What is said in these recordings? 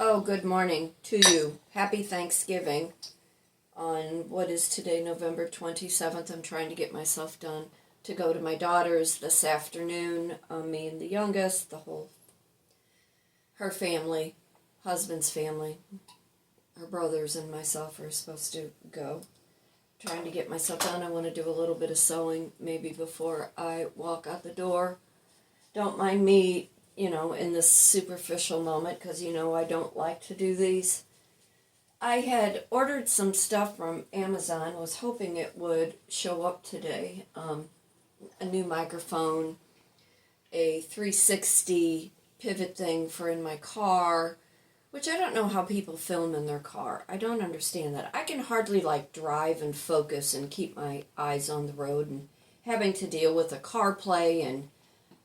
Oh, good morning to you. Happy Thanksgiving on what is today, November 27th. I'm trying to get myself done to go to my daughter's this afternoon. Me and the youngest, her family, husband's family, her brothers and myself are supposed to go. Trying to get myself done. I want to do a little bit of sewing maybe before I walk out the door. Don't mind me, in this superficial moment, because I don't like to do these. I had ordered some stuff from Amazon, was hoping it would show up today. A new microphone, a 360 pivot thing for in my car, which I don't know how people film in their car. I don't understand that. I can hardly drive and focus and keep my eyes on the road, and having to deal with a CarPlay, and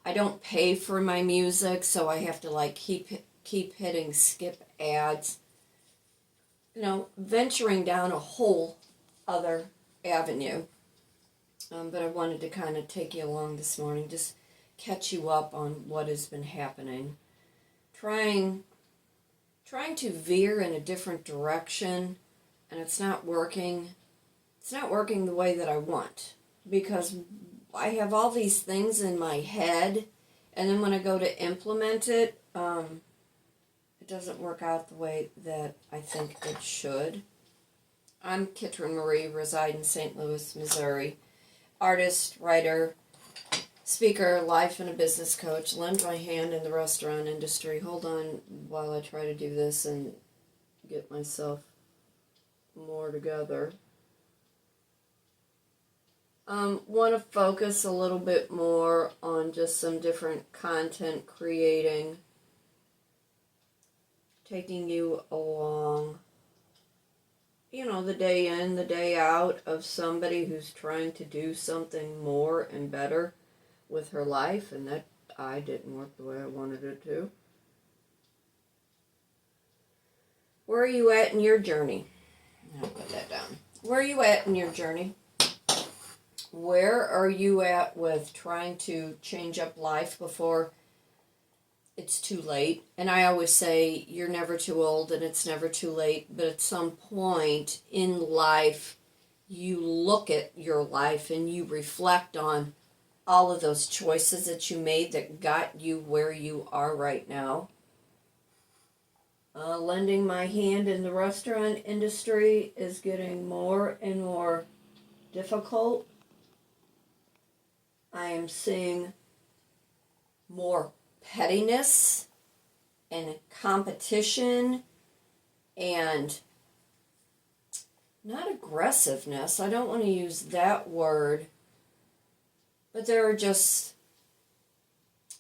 I don't pay for my music, so I have to keep hitting skip ads. Venturing down a whole other avenue. But I wanted to kind of take you along this morning, just catch you up on what has been happening. Trying to veer in a different direction, and it's not working. It's not working the way that I want, because I have all these things in my head, and then when I go to implement it, it doesn't work out the way that I think it should. I'm Kitryn Marie, reside in St. Louis, Missouri. Artist, writer, speaker, life and a business coach. Lend my hand in the restaurant industry. Hold on while I try to do this and get myself more together. Want to focus a little bit more on just some different content creating, taking you along, the day in, the day out of somebody who's trying to do something more and better with her life, and that didn't work the way I wanted it to. Where are you at in your journey? I'll put that down. Where are you at in your journey? Where are you at with trying to change up life before it's too late? And I always say you're never too old and it's never too late, but at some point in life, you look at your life and you reflect on all of those choices that you made that got you where you are right now. Lending my hand in the restaurant industry is getting more and more difficult. I am seeing more pettiness and competition and not aggressiveness. I don't want to use that word, but there are just,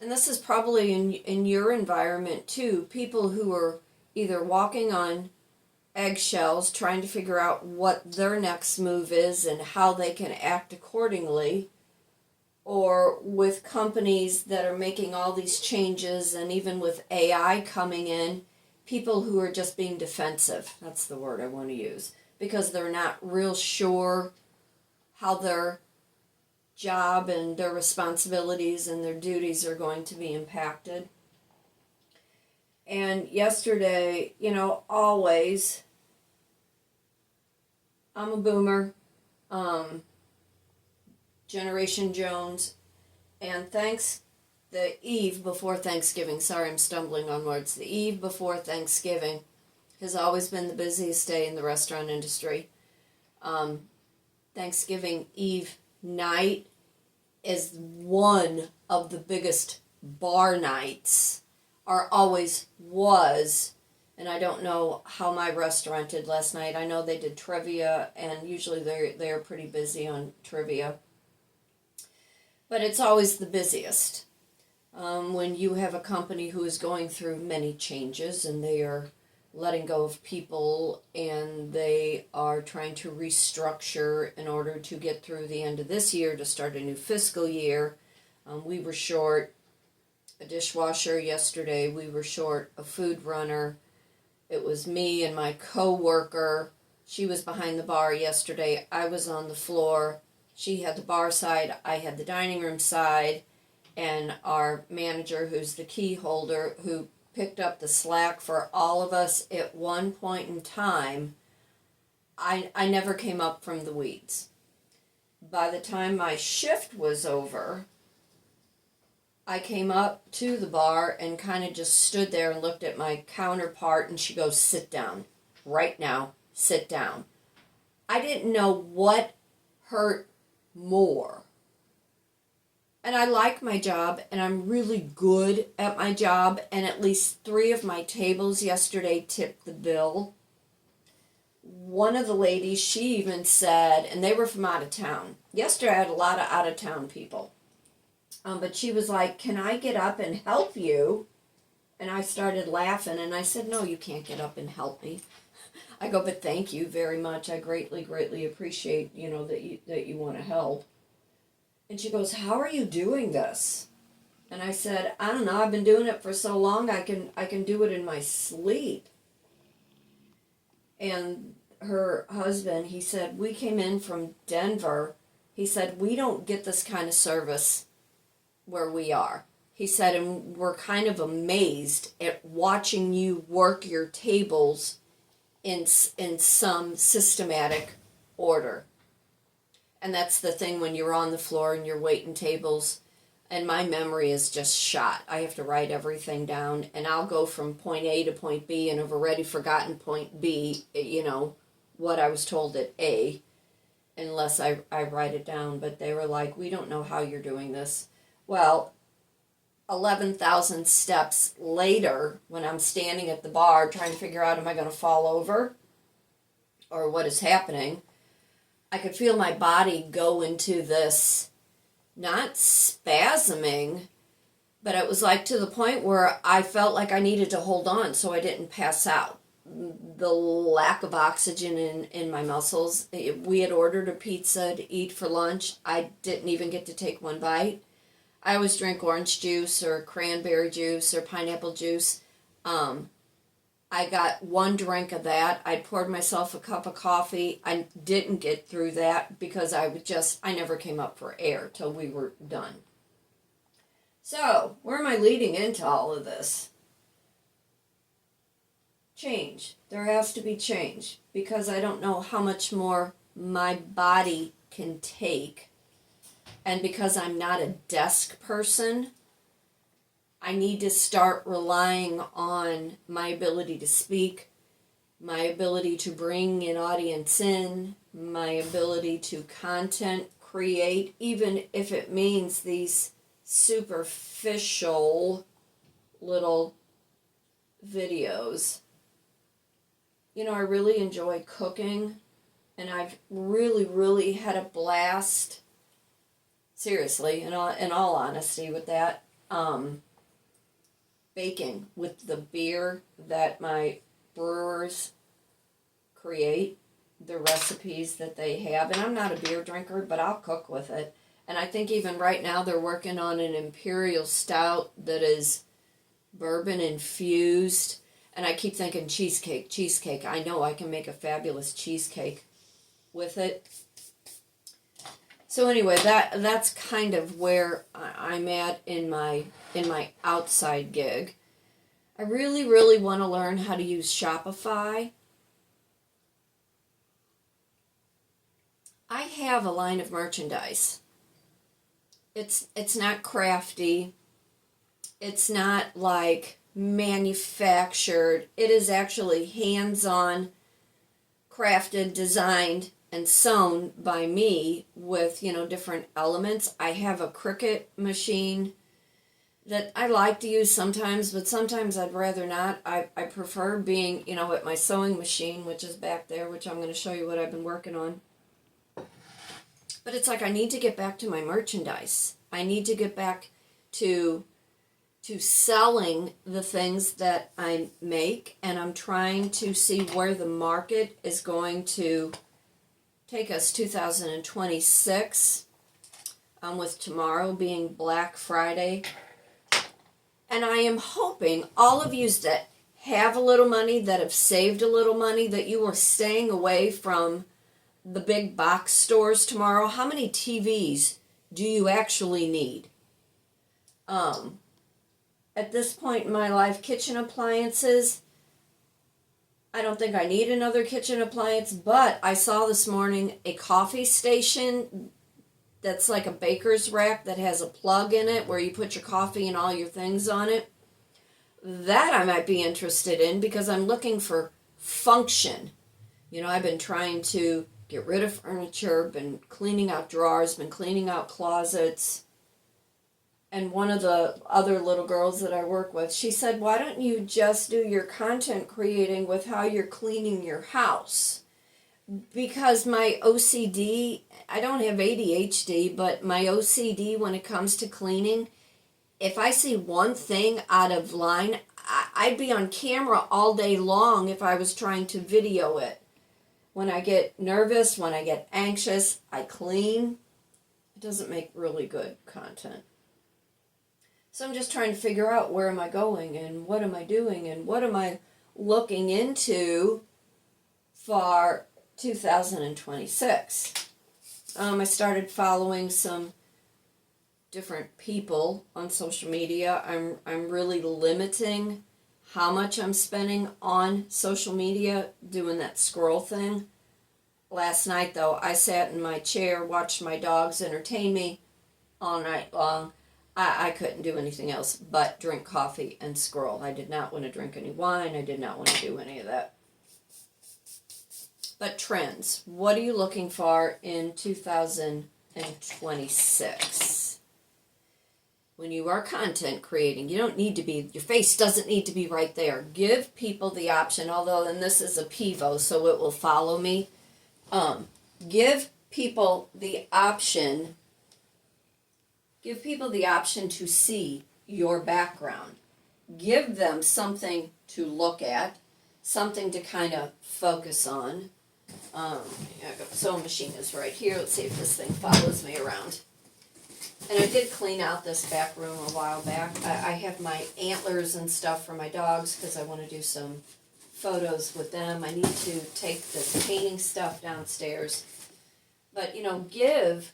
and this is probably in your environment too, people who are either walking on eggshells trying to figure out what their next move is and how they can act accordingly, or with companies that are making all these changes, and even with AI coming in, people who are just being defensive. That's the word I want to use, because they're not real sure how their job and their responsibilities and their duties are going to be impacted. And yesterday, always, I'm a boomer, Generation Jones, and the eve before Thanksgiving, sorry I'm stumbling on words, the eve before Thanksgiving has always been the busiest day in the restaurant industry. Thanksgiving Eve night is one of the biggest bar nights, or always was, and I don't know how my restaurant did last night. I know they did trivia, and usually they're pretty busy on trivia. But it's always the busiest when you have a company who is going through many changes, and they are letting go of people, and they are trying to restructure in order to get through the end of this year to start a new fiscal year. We were short a dishwasher yesterday. We were short a food runner. It was me and my co-worker. She was behind the bar yesterday. I was on the floor. She had the bar side, I had the dining room side, and our manager, who's the key holder, who picked up the slack for all of us at one point in time, I never came up from the weeds. By the time my shift was over, I came up to the bar and kind of just stood there and looked at my counterpart, and she goes, "Sit down. Right now, sit down." I didn't know what hurt more. And I like my job, and I'm really good at my job, and at least 3 of my tables yesterday tipped the bill. One of the ladies, she even said, and they were from out of town. Yesterday I had a lot of out of town people. But she was like, "Can I get up and help you?" And I started laughing, and I said, "No, you can't get up and help me." I go, "But thank you very much. I greatly, greatly appreciate, that you want to help." And she goes, "How are you doing this?" And I said, "I don't know. I've been doing it for so long, I can do it in my sleep." And her husband, he said, "We came in from Denver." He said, "We don't get this kind of service where we are." He said, "And we're kind of amazed at watching you work your tables in some systematic order." And that's the thing when you're on the floor and you're waiting tables, and my memory is just shot. I have to write everything down, and I'll go from point A to point B and have already forgotten point B, what I was told at A, unless I write it down. But they were like, "We don't know how you're doing this." Well, 11,000 steps later, when I'm standing at the bar trying to figure out, am I going to fall over or what is happening, I could feel my body go into this, not spasming, but it was like to the point where I felt like I needed to hold on so I didn't pass out. The lack of oxygen in my muscles. We had ordered a pizza to eat for lunch. I didn't even get to take one bite. I always drink orange juice or cranberry juice or pineapple juice. I got one drink of that. I poured myself a cup of coffee. I didn't get through that because I never came up for air till we were done. So, where am I leading into all of this? Change. There has to be change because I don't know how much more my body can take. And because I'm not a desk person, I need to start relying on my ability to speak, my ability to bring an audience in, my ability to content create, even if it means these superficial little videos. I really enjoy cooking, and I've really, really had a blast, seriously, in all honesty with that. Baking with the beer that my brewers create, the recipes that they have. And I'm not a beer drinker, but I'll cook with it. And I think even right now they're working on an imperial stout that is bourbon infused. And I keep thinking cheesecake. I know I can make a fabulous cheesecake with it. So anyway, that's kind of where I'm at in my outside gig. I really, really want to learn how to use Shopify. I have a line of merchandise. It's not crafty. It's not like manufactured. It is actually hands-on, crafted, designed, and sewn by me with, different elements. I have a Cricut machine that I like to use sometimes, but sometimes I'd rather not. I prefer being, at my sewing machine, which is back there, which I'm going to show you what I've been working on. But it's like I need to get back to my merchandise. I need to get back to selling the things that I make, and I'm trying to see where the market is going to take us 2026, with tomorrow being Black Friday. And I am hoping all of you that have a little money, that have saved a little money, that you are staying away from the big box stores tomorrow. How many TVs do you actually need? at this point in my life, kitchen appliances, I don't think I need another kitchen appliance, but I saw this morning a coffee station that's like a baker's rack that has a plug in it where you put your coffee and all your things on it. That I might be interested in because I'm looking for function. You know, I've been trying to get rid of furniture, been cleaning out drawers, been cleaning out closets. And one of the other little girls that I work with, she said, why don't you just do your content creating with how you're cleaning your house? Because my OCD, I don't have ADHD, but my OCD when it comes to cleaning, if I see one thing out of line, I'd be on camera all day long if I was trying to video it. When I get nervous, when I get anxious, I clean. It doesn't make really good content. So I'm just trying to figure out where am I going and what am I doing and what am I looking into for 2026. I started following some different people on social media. I'm really limiting how much I'm spending on social media, doing that scroll thing. Last night, though, I sat in my chair, watched my dogs entertain me all night long. I couldn't do anything else but drink coffee and scroll. I did not want to drink any wine. I did not want to do any of that. But trends. What are you looking for in 2026? When you are content creating, you don't need to be, your face doesn't need to be right there. Give people the option, although, and this is a pivo, so it will follow me. Give people the option. Give people the option to see your background. Give them something to look at, something to kind of focus on. The sewing machine is right here. Let's see if this thing follows me around. And I did clean out this back room a while back. I have my antlers and stuff for my dogs because I want to do some photos with them. I need to take the painting stuff downstairs. But, you know, give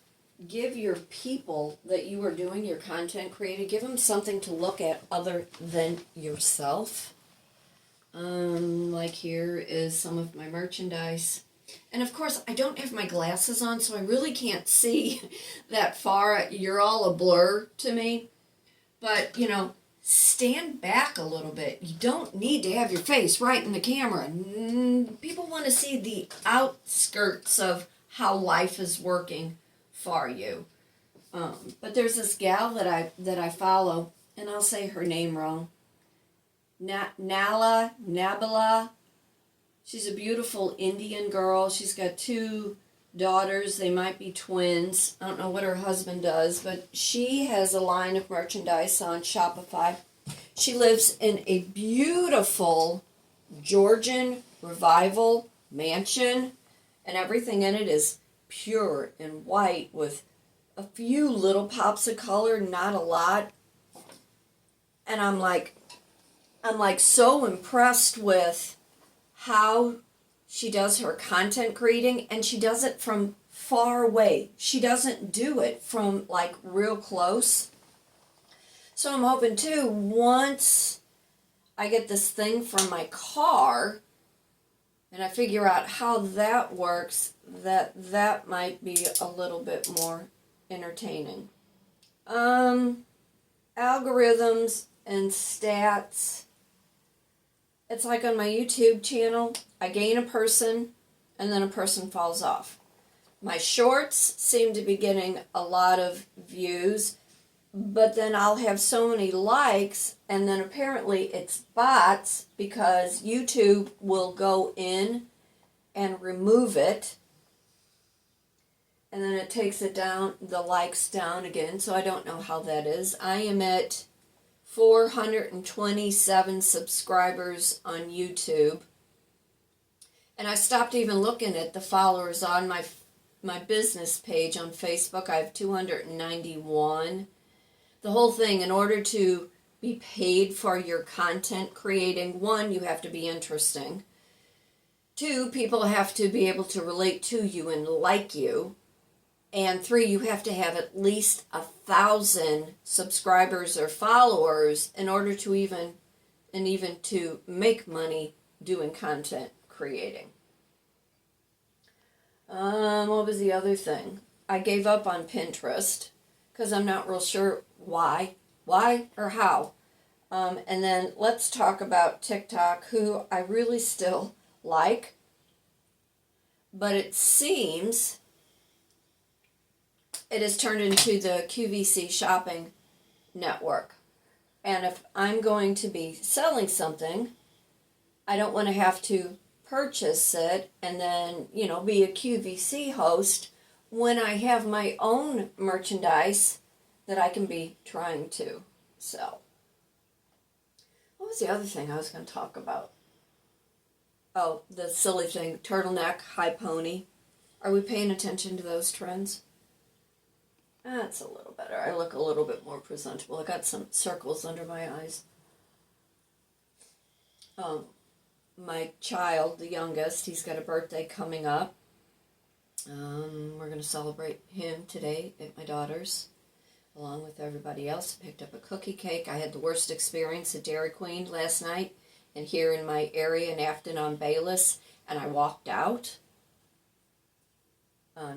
your people that you are doing your content creating, give them something to look at other than yourself. Like here is some of my merchandise. And of course, I don't have my glasses on, so I really can't see that far. You're all a blur to me. But, you know, stand back a little bit. You don't need to have your face right in the camera. People want to see the outskirts of how life is working for you. But there's this gal that I follow, and I'll say her name wrong. Nabila. She's a beautiful Indian girl. She's got 2 daughters. They might be twins. I don't know what her husband does, but she has a line of merchandise on Shopify. She lives in a beautiful Georgian revival mansion, and everything in it is pure and white with a few little pops of color, not a lot. And I'm like so impressed with how she does her content creating, and she does it from far away. She doesn't do it from like real close. So I'm hoping too, once I get this thing from my car and I figure out how that works, that might be a little bit more entertaining. Algorithms and stats. It's like on my YouTube channel, I gain a person and then a person falls off. My shorts seem to be getting a lot of views, but then I'll have so many likes, and then apparently it's bots because YouTube will go in and remove it, and then it takes it down, the likes down again, so I don't know how that is. I am at 427 subscribers on YouTube, and I stopped even looking at the followers on my business page on Facebook. I have 291. The whole thing, in order to be paid for your content creating, 1, you have to be interesting. 2, people have to be able to relate to you and like you. And 3, you have to have at least 1,000 subscribers or followers in order to even to make money doing content creating. What was the other thing? I gave up on Pinterest because I'm not real sure why or how. And then let's talk about TikTok, who I really still like, but it seems it has turned into the QVC shopping network. And if I'm going to be selling something, I don't want to have to purchase it and then, be a QVC host when I have my own merchandise that I can be trying to sell. What was the other thing I was going to talk about? Oh, the silly thing, turtleneck, high pony. Are we paying attention to those trends? That's a little better. I look a little bit more presentable. I got some circles under my eyes. My child, the youngest, he's got a birthday coming up. We're going to celebrate him today at my daughter's, along with everybody else. I picked up a cookie cake. I had the worst experience at Dairy Queen last night and here in my area in Afton on Bayless, and I walked out.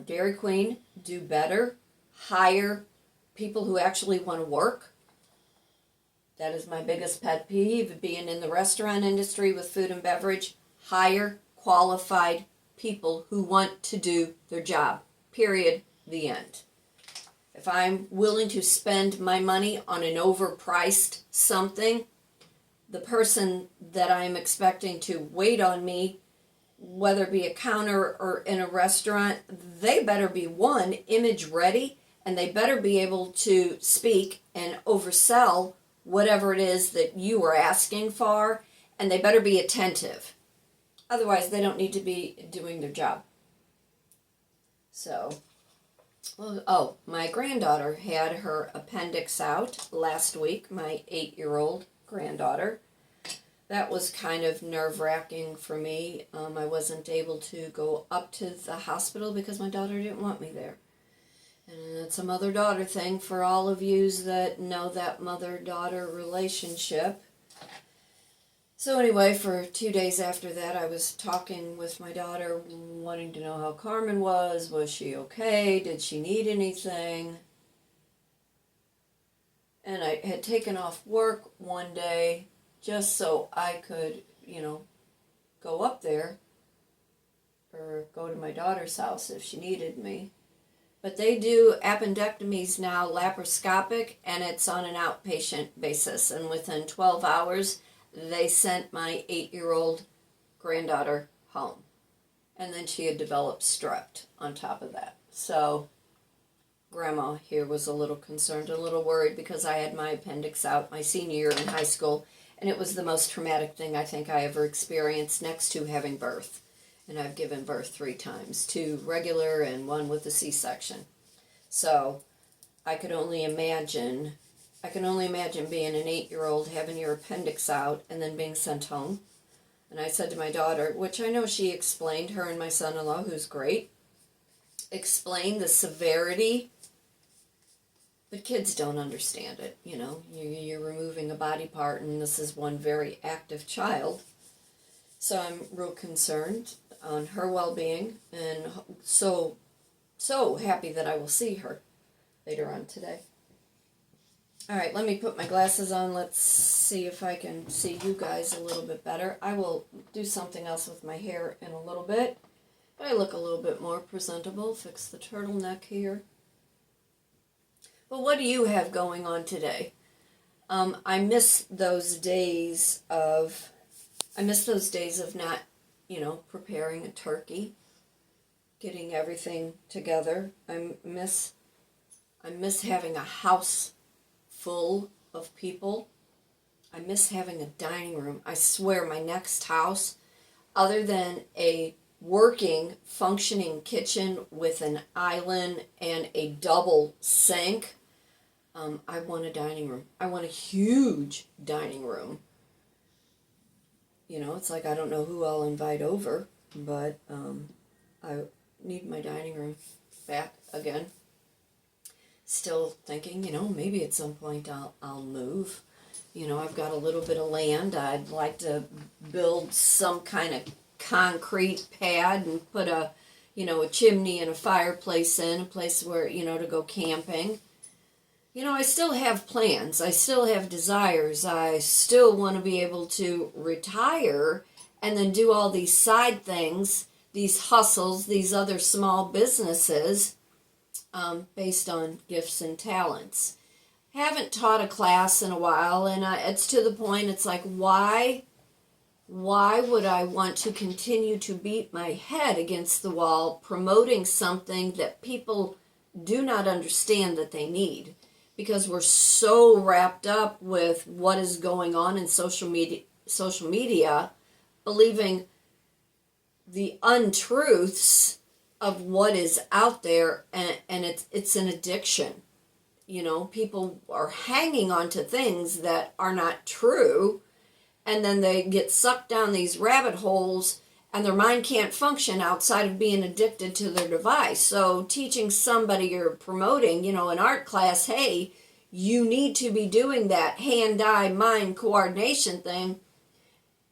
Dairy Queen, do better. Hire people who actually want to work. That is my biggest pet peeve, being in the restaurant industry with food and beverage. Hire qualified people who want to do their job. Period. The end. If I'm willing to spend my money on an overpriced something, the person that I'm expecting to wait on me, whether it be a counter or in a restaurant, they better be, one, image ready, and they better be able to speak and oversell whatever it is that you are asking for, and they better be attentive. Otherwise, they don't need to be doing their job. So, my granddaughter had her appendix out last week, my 8-year-old granddaughter. That was kind of nerve-wracking for me. I wasn't able to go up to the hospital because my daughter didn't want me there. And it's a mother-daughter thing for all of yous that know that mother-daughter relationship. So anyway, for 2 days after that, I was talking with my daughter, wanting to know how Carmen was. Was she okay? Did she need anything? And I had taken off work one day just so I could, go up there or go to my daughter's house if she needed me. But they do appendectomies now, laparoscopic, and it's on an outpatient basis. And within 12 hours, they sent my 8-year-old granddaughter home. And then she had developed strep on top of that. So Grandma here was a little concerned, a little worried, because I had my appendix out my senior year in high school. And it was the most traumatic thing I think I ever experienced, next to having birth. And I've given birth 3 times, 2 regular and 1 with a C-section. So I can only imagine being an 8-year-old, having your appendix out, and then being sent home. And I said to my daughter, which I know she explained, her and my son-in-law, who's great, explained the severity, but kids don't understand it. You're removing a body part, and this is one very active child. So I'm real concerned on her well-being, and so happy that I will see her later on today. All right, let me put my glasses on. Let's see if I can see you guys a little bit better. I will do something else with my hair in a little bit, but I look a little bit more presentable. Fix the turtleneck here. Well, what do you have going on today? I miss those days of not, preparing a turkey, getting everything together. I miss having a house full of people. I miss having a dining room. I swear my next house, other than a working, functioning kitchen with an island and a double sink, I want a dining room. I want a huge dining room. It's like I don't know who I'll invite over, but I need my dining room. back again. Still thinking, maybe at some point I'll move. I've got a little bit of land. I'd like to build some kind of concrete pad and put a chimney and a fireplace in, a place where, to go camping. I still have plans. I still have desires. I still want to be able to retire and then do all these side things, these hustles, these other small businesses based on gifts and talents. Haven't taught a class in a while, and it's to the point, it's like, why would I want to continue to beat my head against the wall promoting something that people do not understand that they need? Because we're so wrapped up with what is going on in social media, believing the untruths of what is out there, and it's an addiction. People are hanging on to things that are not true, and then they get sucked down these rabbit holes, and their mind can't function outside of being addicted to their device. So teaching somebody or promoting, an art class, hey, you need to be doing that hand-eye mind coordination thing,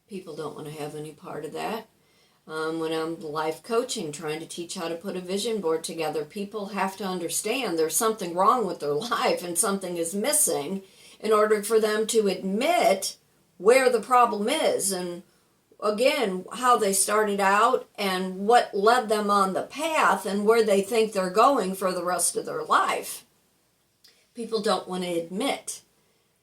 people don't want to have any part of that. When I'm life coaching, trying to teach how to put a vision board together, people have to understand there's something wrong with their life and something is missing in order for them to admit where the problem is, and again, how they started out and what led them on the path and where they think they're going for the rest of their life. People don't want to admit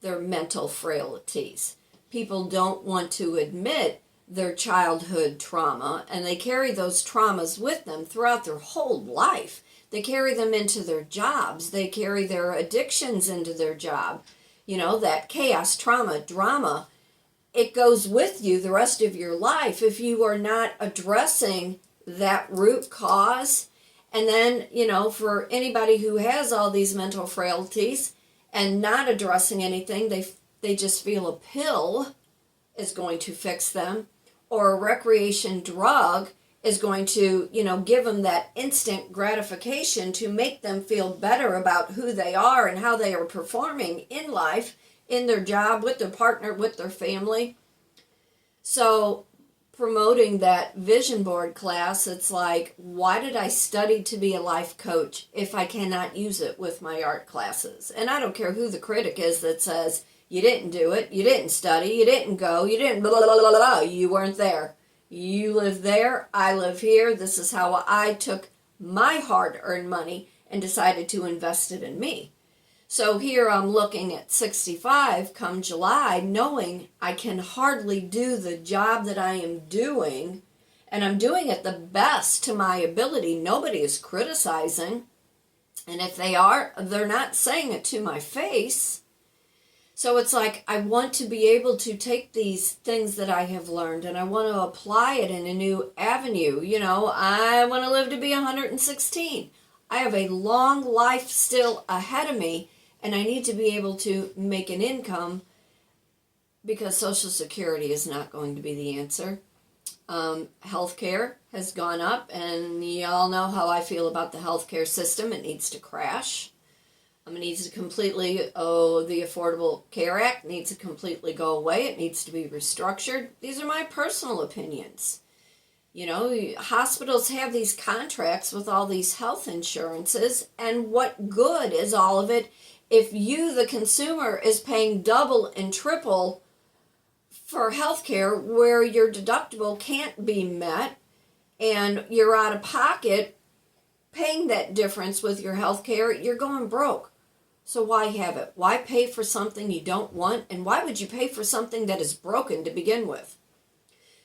their mental frailties. People don't want to admit their childhood trauma, and they carry those traumas with them throughout their whole life. They carry them into their jobs. They carry their addictions into their job. That chaos, trauma, drama, it goes with you the rest of your life if you are not addressing that root cause. And then, for anybody who has all these mental frailties and not addressing anything, they just feel a pill is going to fix them, or a recreation drug is going to, give them that instant gratification to make them feel better about who they are and how they are performing in life, in their job, with their partner, with their family. So promoting that vision board class, it's like, why did I study to be a life coach if I cannot use it with my art classes? And I don't care who the critic is that says, you didn't do it, you didn't study, you didn't go, you didn't blah, blah, blah, blah, blah. You weren't there. You live there, I live here. This is how I took my hard-earned money and decided to invest it in me. So here I'm looking at 65 come July, knowing I can hardly do the job that I am doing, and I'm doing it the best to my ability. Nobody is criticizing, and if they are, they're not saying it to my face. So it's like, I want to be able to take these things that I have learned and I want to apply it in a new avenue. I want to live to be 116. I have a long life still ahead of me, and I need to be able to make an income, because Social Security is not going to be the answer. Healthcare has gone up, and y'all know how I feel about the healthcare system. It needs to crash. It needs to completely, the Affordable Care Act needs to completely go away. It needs to be restructured. These are my personal opinions. Hospitals have these contracts with all these health insurances, and what good is all of it if you, the consumer, is paying double and triple for health care where your deductible can't be met and you're out of pocket paying that difference with your health care? You're going broke. So why have it? Why pay for something you don't want? And why would you pay for something that is broken to begin with?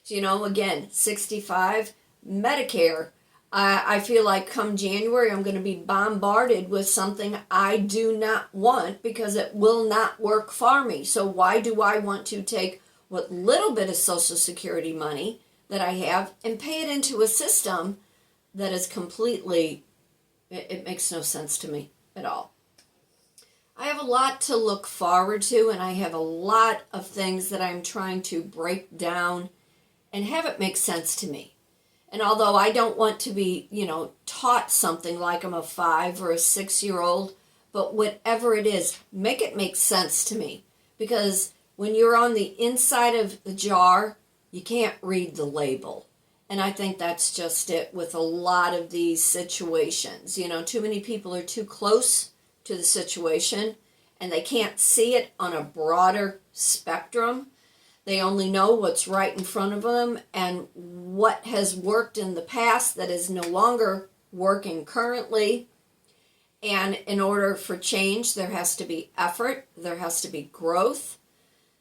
So, again, 65, Medicare. I feel like come January, I'm going to be bombarded with something I do not want because it will not work for me. So why do I want to take what little bit of Social Security money that I have and pay it into a system that is completely, it makes no sense to me at all. I have a lot to look forward to, and I have a lot of things that I'm trying to break down and have it make sense to me. And although I don't want to be, taught something like I'm a 5 or a 6-year-old, but whatever it is, make it make sense to me. Because when you're on the inside of the jar, you can't read the label. And I think that's just it with a lot of these situations. Too many people are too close to the situation and they can't see it on a broader spectrum. They only know what's right in front of them and what has worked in the past that is no longer working currently. And in order for change, there has to be effort, there has to be growth.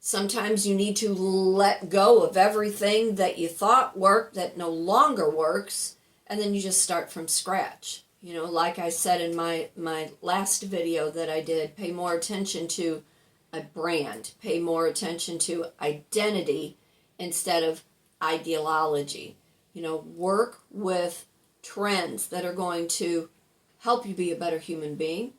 Sometimes you need to let go of everything that you thought worked that no longer works, and then you just start from scratch. Like I said in my last video that I did, pay more attention to a brand, pay more attention to identity instead of ideology. Work with trends that are going to help you be a better human being.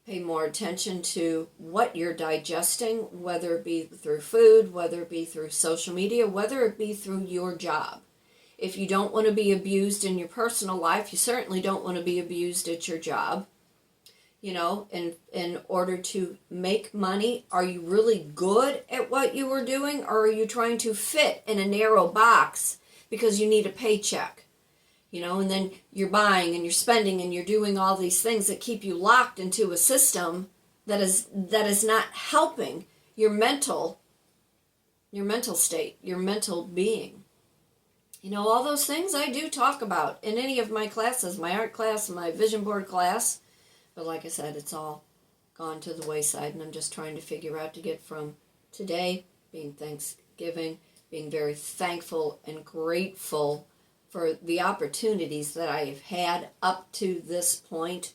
Pay more attention to what you're digesting, whether it be through food, whether it be through social media, whether it be through your job. If you don't want to be abused in your personal life, you certainly don't want to be abused at your job. In order to make money, are you really good at what you are doing, or are you trying to fit in a narrow box because you need a paycheck? And then you're buying and you're spending and you're doing all these things that keep you locked into a system that is not helping your mental state, your mental being. All those things I do talk about in any of my classes, my art class, my vision board class. But like I said, it's all gone to the wayside, and I'm just trying to figure out to get from today, being Thanksgiving, being very thankful and grateful for the opportunities that I have had up to this point,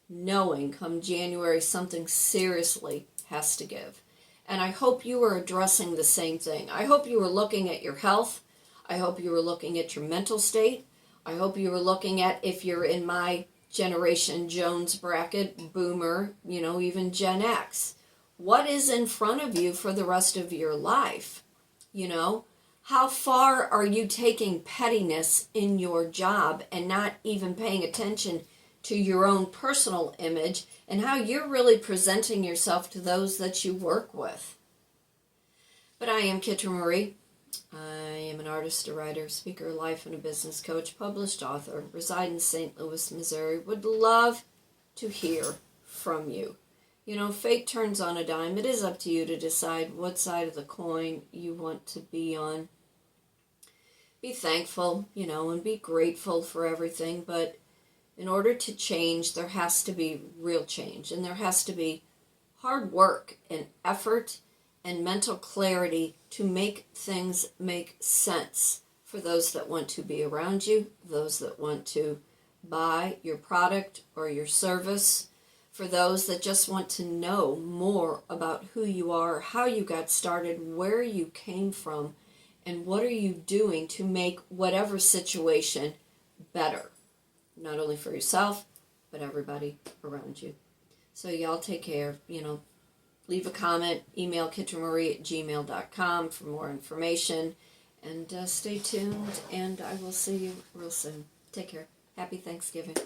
knowing come January something seriously has to give. And I hope you are addressing the same thing. I hope you are looking at your health. I hope you are looking at your mental state. I hope you are looking at, if you're in my generation Jones bracket, boomer, even Gen X, what is in front of you for the rest of your life? How far are you taking pettiness in your job and not even paying attention to your own personal image and how you're really presenting yourself to those that you work with? But I am Kitryn Marie. I am an artist, a writer, speaker, life and a business coach, published author, reside in St. Louis, Missouri. Would love to hear from you. Fate turns on a dime. It is up to you to decide what side of the coin you want to be on. Be thankful, and be grateful for everything, but in order to change, there has to be real change, and there has to be hard work and effort and mental clarity to make things make sense for those that want to be around you, those that want to buy your product or your service, for those that just want to know more about who you are, how you got started, where you came from, and what are you doing to make whatever situation better, not only for yourself, but everybody around you. So y'all take care. Leave a comment, email kitrynmarie@gmail.com for more information, and stay tuned, and I will see you real soon. Take care. Happy Thanksgiving.